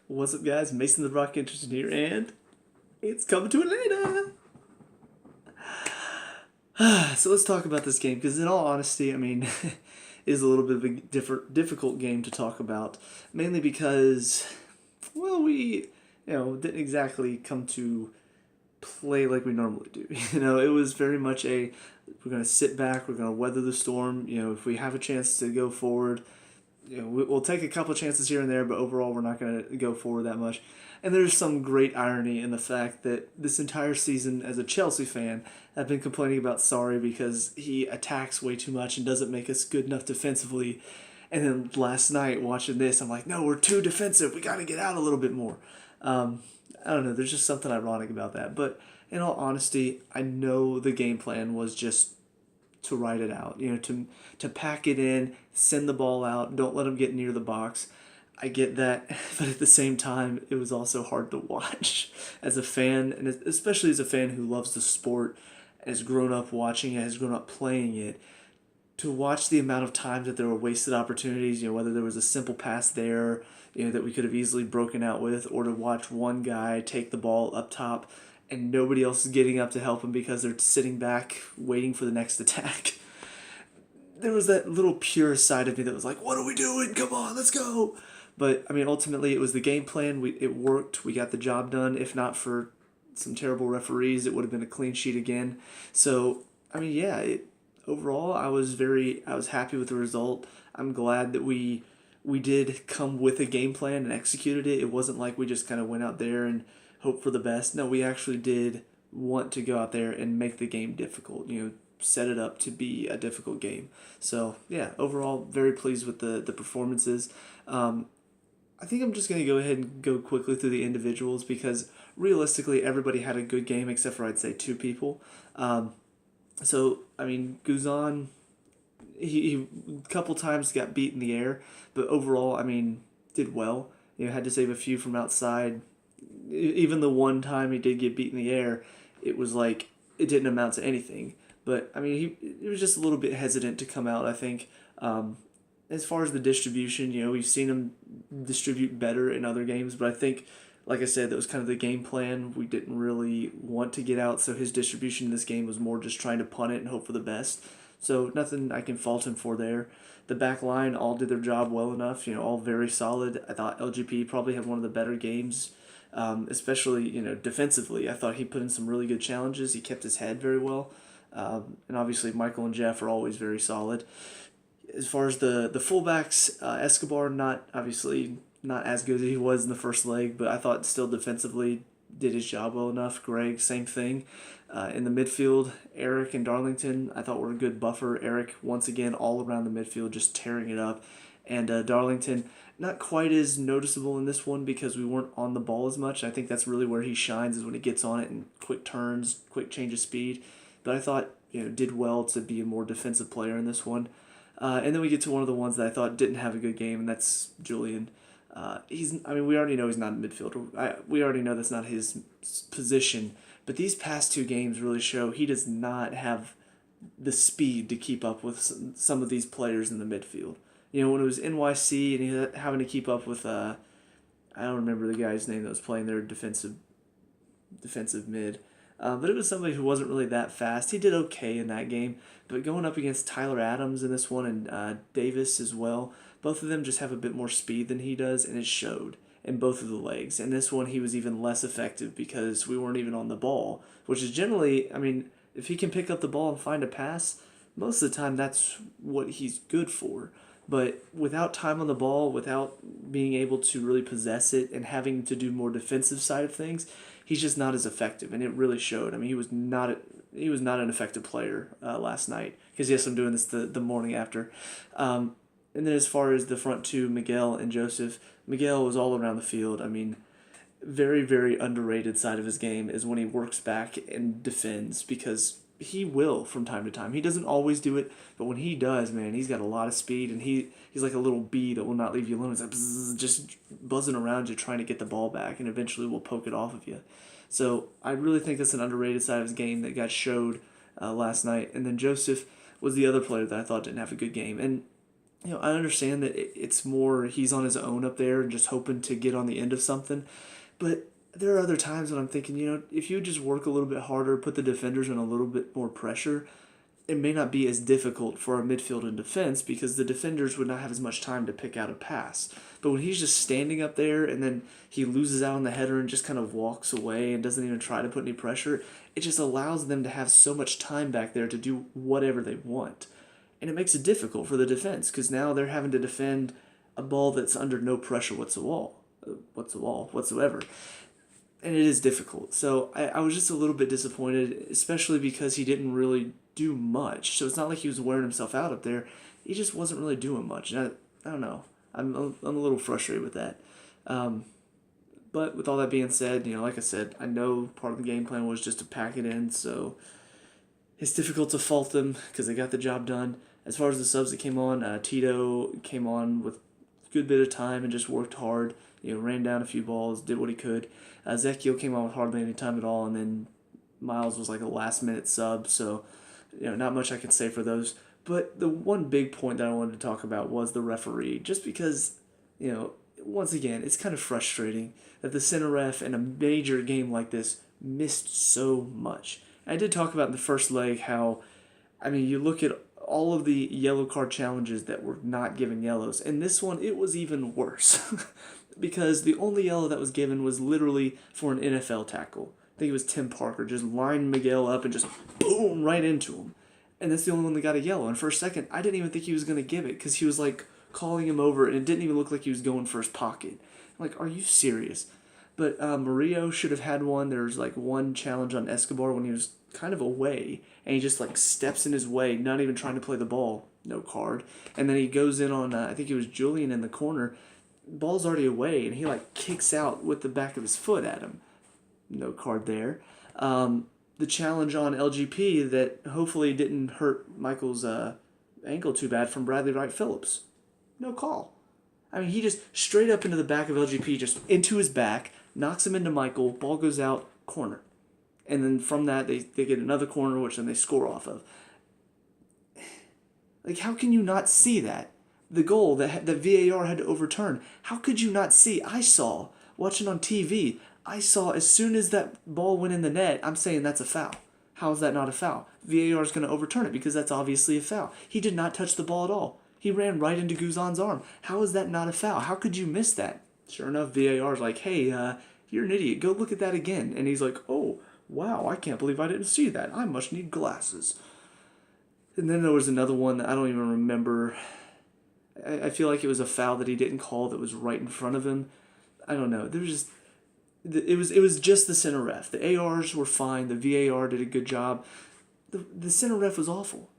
What's up, guys? Mason the Rock Henderson here, and it's coming to Atlanta. So let's talk about this game because, in all honesty, it is a little bit of a difficult game to talk about, mainly because, well, we didn't exactly come to play like we normally do. It was very much we're gonna sit back, we're gonna weather the storm. If we have a chance to go forward, we'll take a couple chances here and there, but overall, we're not going to go forward that much. And there's some great irony in the fact that this entire season, as a Chelsea fan, I've been complaining about Sarri because he attacks way too much and doesn't make us good enough defensively. And then last night, watching this, I'm like, no, we're too defensive. We got to get out a little bit more. I don't know. There's just something ironic about that. But in all honesty, I know the game plan was just to ride it out, to pack it in, send the ball out, don't let them get near the box. I get that, but at the same time, it was also hard to watch as a fan, and especially as a fan who loves the sport, has grown up watching it, has grown up playing it. To watch the amount of times that there were wasted opportunities, whether there was a simple pass there, that we could have easily broken out with, or to watch one guy take the ball up top and nobody else is getting up to help him because they're sitting back waiting for the next attack. There was that little pure side of me that was like, what are we doing? Come on, let's go. But, ultimately it was the game plan. It worked. We got the job done. If not for some terrible referees, it would have been a clean sheet again. So, overall, I was happy with the result. I'm glad that we did come with a game plan and executed it. It wasn't like we just kind of went out there and hope for the best. No, we actually did want to go out there and make the game difficult, set it up to be a difficult game. So, yeah, overall, very pleased with the performances. I think I'm just going to go ahead and go quickly through the individuals because realistically, everybody had a good game except for, I'd say, two people. Guzan, he a couple times got beat in the air, but overall, did well. Had to save a few from outside. Even the one time he did get beat in the air, it was like it didn't amount to anything. But he was just a little bit hesitant to come out. I think as far as the distribution, we've seen him distribute better in other games, but I think, like I said, that was kind of the game plan. We didn't really want to get out, so his distribution in this game was more just trying to punt it and hope for the best. So nothing I can fault him for there. The back line all did their job well enough, all very solid. I thought LGP probably had one of the better games, especially, defensively. I thought he put in some really good challenges. He kept his head very well. And obviously Michael and Jeff are always very solid. As far as the fullbacks, Escobar, not as good as he was in the first leg, but I thought still defensively did his job well enough. Greg, same thing. In the midfield, Eric and Darlington, I thought were a good buffer. Eric, once again, all around the midfield, just tearing it up. And Darlington, not quite as noticeable in this one because we weren't on the ball as much. I think that's really where he shines is when he gets on it and quick turns, quick change of speed. But I thought, did well to be a more defensive player in this one. And then we get to one of the ones that I thought didn't have a good game, and that's Julian. We already know he's not a midfielder. We already know that's not his position. But these past two games really show he does not have the speed to keep up with some of these players in the midfield. When it was NYC and he was having to keep up with, I don't remember the guy's name that was playing their defensive mid. But it was somebody who wasn't really that fast. He did okay in that game. But going up against Tyler Adams in this one and Davis as well, both of them just have a bit more speed than he does, and it showed in both of the legs. In this one, he was even less effective because we weren't even on the ball, which is generally, if he can pick up the ball and find a pass, most of the time that's what he's good for. But without time on the ball, without being able to really possess it and having to do more defensive side of things, he's just not as effective, and it really showed. He was not an effective player last night. Because yes, I'm doing this the morning after. And then as far as the front two, Miguel and Joseph, Miguel was all around the field. Very, very underrated side of his game is when he works back and defends because he will from time to time. He doesn't always do it, but when he does, man, he's got a lot of speed, and he's like a little bee that will not leave you alone. He's like bzz, just buzzing around you trying to get the ball back, and eventually will poke it off of you. So I really think that's an underrated side of his game that got showed last night. And then Joseph was the other player that I thought didn't have a good game. And I understand that it's more he's on his own up there and just hoping to get on the end of something. But there are other times when I'm thinking, if you just work a little bit harder, put the defenders in a little bit more pressure, it may not be as difficult for our midfield and defense because the defenders would not have as much time to pick out a pass. But when he's just standing up there and then he loses out on the header and just kind of walks away and doesn't even try to put any pressure, it just allows them to have so much time back there to do whatever they want. And it makes it difficult for the defense because now they're having to defend a ball that's under no pressure whatsoever. And it is difficult. So I was just a little bit disappointed, especially because he didn't really do much. So it's not like he was wearing himself out up there. He just wasn't really doing much. And I don't know. I'm a little frustrated with that. But with all that being said, like I said, I know part of the game plan was just to pack it in. So it's difficult to fault them because they got the job done. As far as the subs that came on, Tito came on with a good bit of time and just worked hard. Ran down a few balls, did what he could. Ezekiel came on with hardly any time at all, and then Miles was like a last-minute sub, so not much I can say for those. But the one big point that I wanted to talk about was the referee, just because, once again, it's kind of frustrating that the center ref in a major game like this missed so much. I did talk about in the first leg how, you look at all of the yellow card challenges that were not given yellows, and this one, it was even worse. Because the only yellow that was given was literally for an NFL tackle. I think it was Tim Parker, just lined Miguel up and just boom, right into him. And that's the only one that got a yellow. And for a second, I didn't even think he was going to give it because he was like calling him over and it didn't even look like he was going for his pocket. I'm like, are you serious? But Murillo should have had one. There was like one challenge on Escobar when he was kind of away and he just like steps in his way, not even trying to play the ball. No card. And then he goes in on, I think it was Julian in the corner. Ball's already away, and he like kicks out with the back of his foot at him. No card there. The challenge on LGP that hopefully didn't hurt Michael's ankle too bad from Bradley Wright Phillips. No call. He just straight up into the back of LGP, just into his back, knocks him into Michael, ball goes out, corner. And then from that, they get another corner, which then they score off of. Like, how can you not see that? The goal that VAR had to overturn. How could you not see? I saw, watching on TV, I saw as soon as that ball went in the net, I'm saying that's a foul. How is that not a foul? VAR is going to overturn it because that's obviously a foul. He did not touch the ball at all. He ran right into Guzan's arm. How is that not a foul? How could you miss that? Sure enough, VAR is like, hey, you're an idiot. Go look at that again. And he's like, oh, wow, I can't believe I didn't see that. I must need glasses. And then there was another one that I don't even remember. I feel like it was a foul that he didn't call that was right in front of him. I don't know. There was just it was just the center ref. The ARs were fine. The VAR did a good job. The center ref was awful.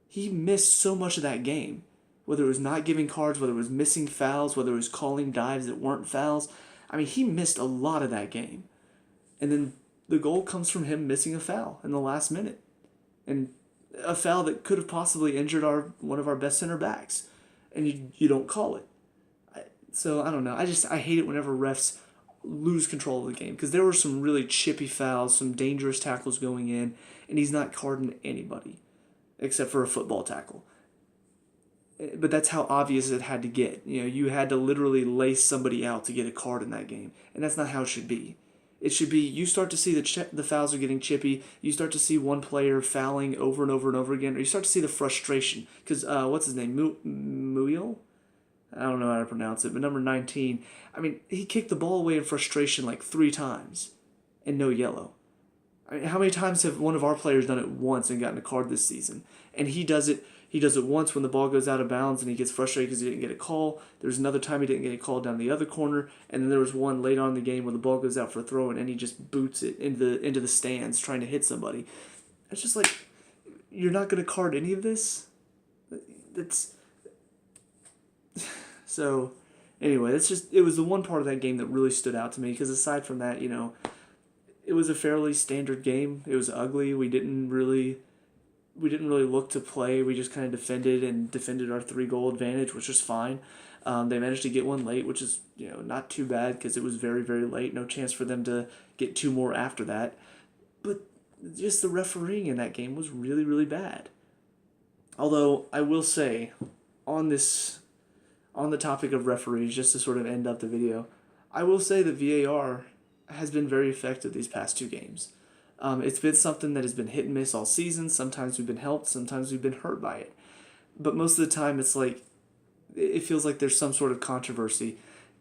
He missed so much of that game. Whether it was not giving cards, whether it was missing fouls, whether it was calling dives that weren't fouls. He missed a lot of that game. And then the goal comes from him missing a foul in the last minute. And a foul that could have possibly injured one of our best center backs. And you don't call it. So, I don't know. I hate it whenever refs lose control of the game. Because there were some really chippy fouls, some dangerous tackles going in, and he's not carding anybody. Except for a football tackle. But that's how obvious it had to get. You had to literally lace somebody out to get a card in that game. And that's not how it should be. It should be, you start to see the fouls are getting chippy. You start to see one player fouling over and over and over again. Or you start to see the frustration. Because, what's his name? Muyl? I don't know how to pronounce it. But number 19. He kicked the ball away in frustration like 3 times. And no yellow. How many times have one of our players done it once and gotten a card this season? And he does it once when the ball goes out of bounds and he gets frustrated because he didn't get a call. There's another time he didn't get a call down the other corner. And then there was one late on in the game where the ball goes out for a throw and he just boots it into the stands trying to hit somebody. It's just like, you're not going to card any of this? So, anyway, it was the one part of that game that really stood out to me because aside from that, it was a fairly standard game. It was ugly. We didn't really look to play. We just kind of defended our 3-goal advantage, which was fine. They managed to get one late, which is not too bad because it was very, very late. No chance for them to get 2 more after that. But just the refereeing in that game was really, really bad. Although I will say, on this, on the topic of referees, just to sort of end up the video, I will say that VAR has been very effective these past 2 games. It's been something that has been hit and miss all season. Sometimes we've been helped, sometimes we've been hurt by it. But most of the time, it's like, it feels like there's some sort of controversy.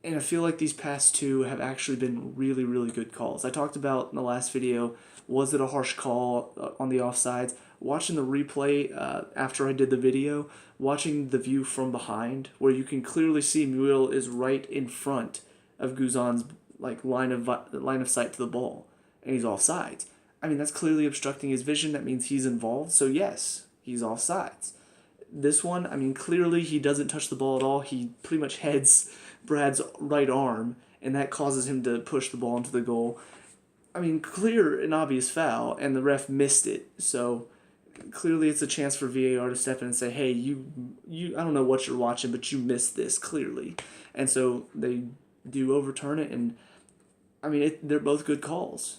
And I feel like these past 2 have actually been really, really good calls. I talked about in the last video, was it a harsh call on the offsides? Watching the replay after I did the video, watching the view from behind, where you can clearly see Muriel is right in front of Guzan's like line of sight to the ball, and he's offsides. I mean, that's clearly obstructing his vision. That means he's involved. So yes, he's offsides. This one, I mean, clearly he doesn't touch the ball at all. He pretty much heads Brad's right arm, and that causes him to push the ball into the goal. I mean, clear and obvious foul, and the ref missed it. So clearly it's a chance for VAR to step in and say, hey, you I don't know what you're watching, but you missed this clearly. And so they do overturn it, and I mean, they're both good calls.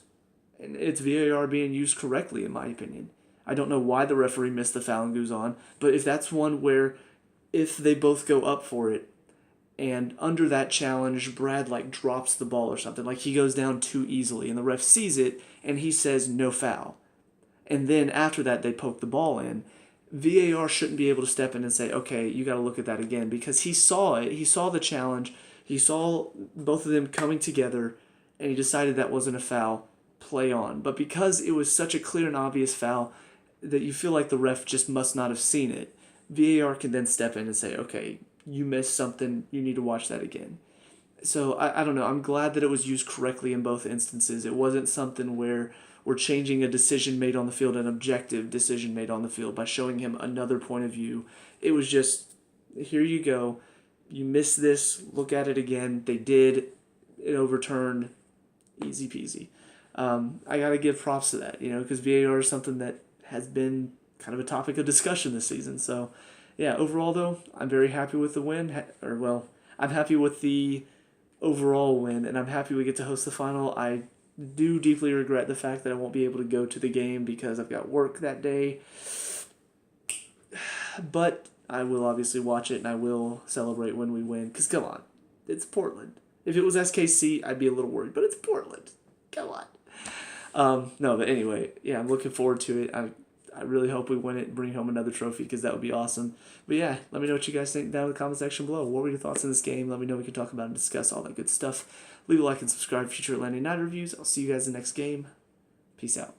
And it's VAR being used correctly, in my opinion. I don't know why the referee missed the foul and Guzan, but if that's one where if they both go up for it, and under that challenge, Brad like drops the ball or something, like he goes down too easily, and the ref sees it, and he says no foul. And then after that, they poke the ball in. VAR shouldn't be able to step in and say, okay, you got to look at that again, because he saw it. He saw the challenge. He saw both of them coming together, and he decided that wasn't a foul. Play on. But because it was such a clear and obvious foul that you feel like the ref just must not have seen it, VAR can then step in and say, okay, you missed something, you need to watch that again. So I don't know, I'm glad that it was used correctly in both instances. It wasn't something where we're changing a decision made on the field, an objective decision made on the field, by showing him another point of view. It was just, here you go, you missed this, look at it again. They did, it overturned, easy peasy. I got to give props to that, because VAR is something that has been kind of a topic of discussion this season. So, yeah, overall, though, I'm very happy with the win. I'm happy with the overall win, and I'm happy we get to host the final. I do deeply regret the fact that I won't be able to go to the game because I've got work that day. But I will obviously watch it, and I will celebrate when we win. Because, come on, it's Portland. If it was SKC, I'd be a little worried, but it's Portland. Come on. No, but anyway, yeah, I'm looking forward to it. I really hope we win it and bring home another trophy, because that would be awesome. But yeah, let me know what you guys think down in the comment section below. What were your thoughts on this game? Let me know. We can talk about and discuss all that good stuff. Leave a like and subscribe for future Atlanta United reviews. I'll see you guys in the next game. Peace out.